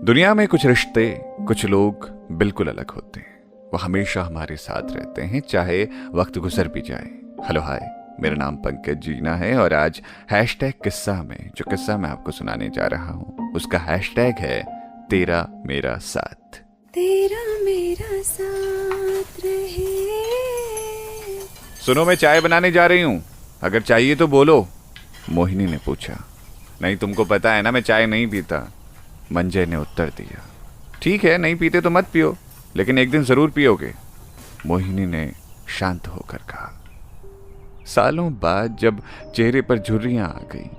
दुनिया में कुछ रिश्ते, कुछ लोग बिल्कुल अलग होते हैं। वो हमेशा हमारे साथ रहते हैं, चाहे वक्त गुजर भी जाए। हेलो हाय, मेरा नाम पंकज जीना है और आज हैशटैग किस्सा में जो किस्सा मैं आपको सुनाने जा रहा हूँ उसका हैशटैग है तेरा मेरा साथ। तेरा मेरा साथ रहे। सुनो, मैं चाय बनाने जा रही हूँ, अगर चाहिए तो बोलो, मोहिनी ने पूछा। नहीं, तुमको पता है ना मैं चाय नहीं पीता, मंजय ने उत्तर दिया। ठीक है, नहीं पीते तो मत पियो, लेकिन एक दिन जरूर पियोगे, मोहिनी ने शांत होकर कहा। सालों बाद जब चेहरे पर झुर्रियां आ गई,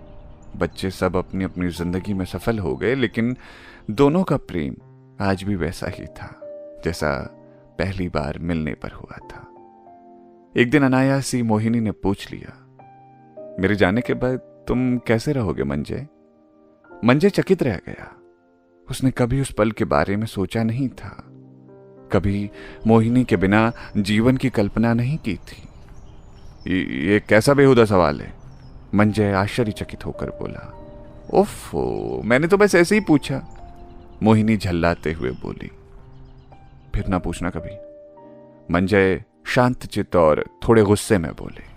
बच्चे सब अपनी अपनी जिंदगी में सफल हो गए, लेकिन दोनों का प्रेम आज भी वैसा ही था जैसा पहली बार मिलने पर हुआ था। एक दिन अनायासी मोहिनी ने पूछ लिया, मेरे जाने के बाद तुम कैसे रहोगे मंजय? मंजय चकित रह गया। उसने कभी उस पल के बारे में सोचा नहीं था, कभी मोहिनी के बिना जीवन की कल्पना नहीं की थी। ये कैसा बेहुदा सवाल है? मंजय आश्चर्यचकित होकर बोला। ओफो, मैंने तो बस ऐसे ही पूछा, मोहिनी झल्लाते हुए बोली। फिर ना पूछना कभी, मंजय शांतचित्त और थोड़े गुस्से में बोले।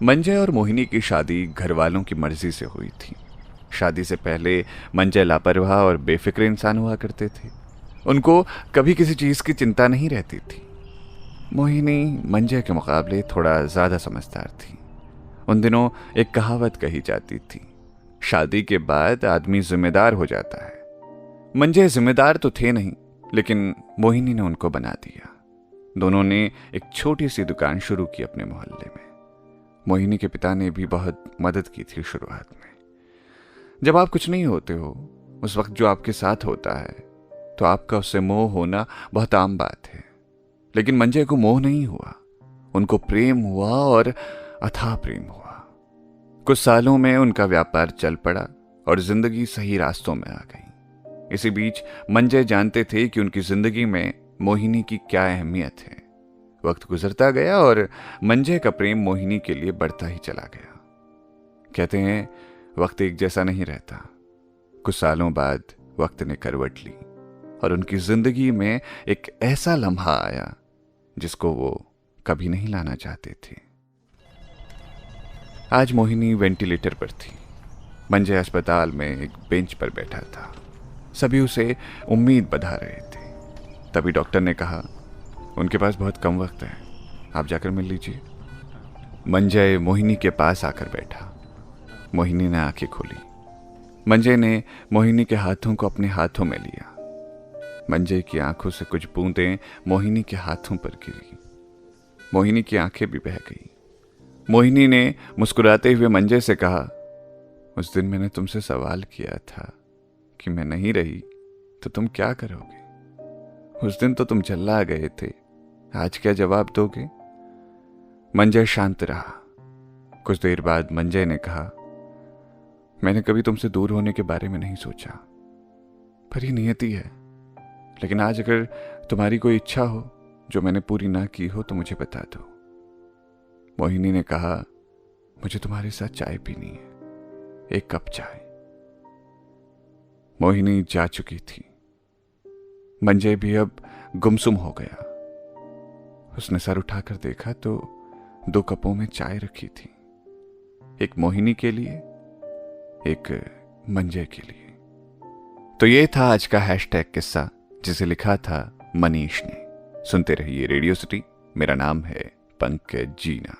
मंजय और मोहिनी की शादी घर वालों की मर्जी से हुई थी। शादी से पहले मंजय लापरवाह और बेफिक्र इंसान हुआ करते थे। उनको कभी किसी चीज की चिंता नहीं रहती थी। मोहिनी मंजय के मुकाबले थोड़ा ज्यादा समझदार थी। उन दिनों एक कहावत कही जाती थी, शादी के बाद आदमी जिम्मेदार हो जाता है। मंजय जिम्मेदार तो थे नहीं, लेकिन मोहिनी ने उनको बना दिया। दोनों ने एक छोटी सी दुकान शुरू की अपने मोहल्ले में। मोहिनी के पिता ने भी बहुत मदद की थी शुरुआत में। जब आप कुछ नहीं होते हो, उस वक्त जो आपके साथ होता है, तो आपका उससे मोह होना बहुत आम बात है। लेकिन मंजय को मोह नहीं हुआ, उनको प्रेम हुआ और अथाह प्रेम हुआ। कुछ सालों में उनका व्यापार चल पड़ा और जिंदगी सही रास्तों में आ गई। इसी बीच मंजय जानते थे कि उनकी जिंदगी में मोहिनी की क्या अहमियत है। वक्त गुजरता गया और मंजय का प्रेम मोहिनी के लिए बढ़ता ही चला गया। कहते हैं वक्त एक जैसा नहीं रहता। कुछ सालों बाद वक्त ने करवट ली और उनकी जिंदगी में एक ऐसा लम्हा आया जिसको वो कभी नहीं लाना चाहते थे। आज मोहिनी वेंटिलेटर पर थी। मंजय अस्पताल में एक बेंच पर बैठा था। सभी उसे उम्मीद बधा रहे थे। तभी डॉक्टर ने कहा, उनके पास बहुत कम वक्त है, आप जाकर मिल लीजिए। मंजय मोहिनी के पास आकर बैठा। मोहिनी ने आंखें खोली। मंजय ने मोहिनी के हाथों को अपने हाथों में लिया। मंजय की आंखों से कुछ बूंदें मोहिनी के हाथों पर गिरी। मोहिनी की आंखें भी बह गई। मोहिनी ने मुस्कुराते हुए मंजय से कहा, उस दिन मैंने तुमसे सवाल किया था कि मैं नहीं रही तो तुम क्या करोगे। उस दिन तो तुम चिल्ला गए थे, आज क्या जवाब दोगे? मंजय शांत रहा। कुछ देर बाद मंजय ने कहा, मैंने कभी तुमसे दूर होने के बारे में नहीं सोचा, पर ये नियति है। लेकिन आज अगर तुम्हारी कोई इच्छा हो जो मैंने पूरी ना की हो तो मुझे बता दो। मोहिनी ने कहा, मुझे तुम्हारे साथ चाय पीनी है, एक कप चाय। मोहिनी जा चुकी थी। मंजय भी अब गुमसुम हो गया। उसने सर उठाकर देखा तो 2 कपों में चाय रखी थी, एक मोहिनी के लिए, एक मंजय के लिए। तो ये था आज का हैशटैग किस्सा, जिसे लिखा था मनीष ने। सुनते रहिए रेडियो सिटी। मेरा नाम है पंकज जीना।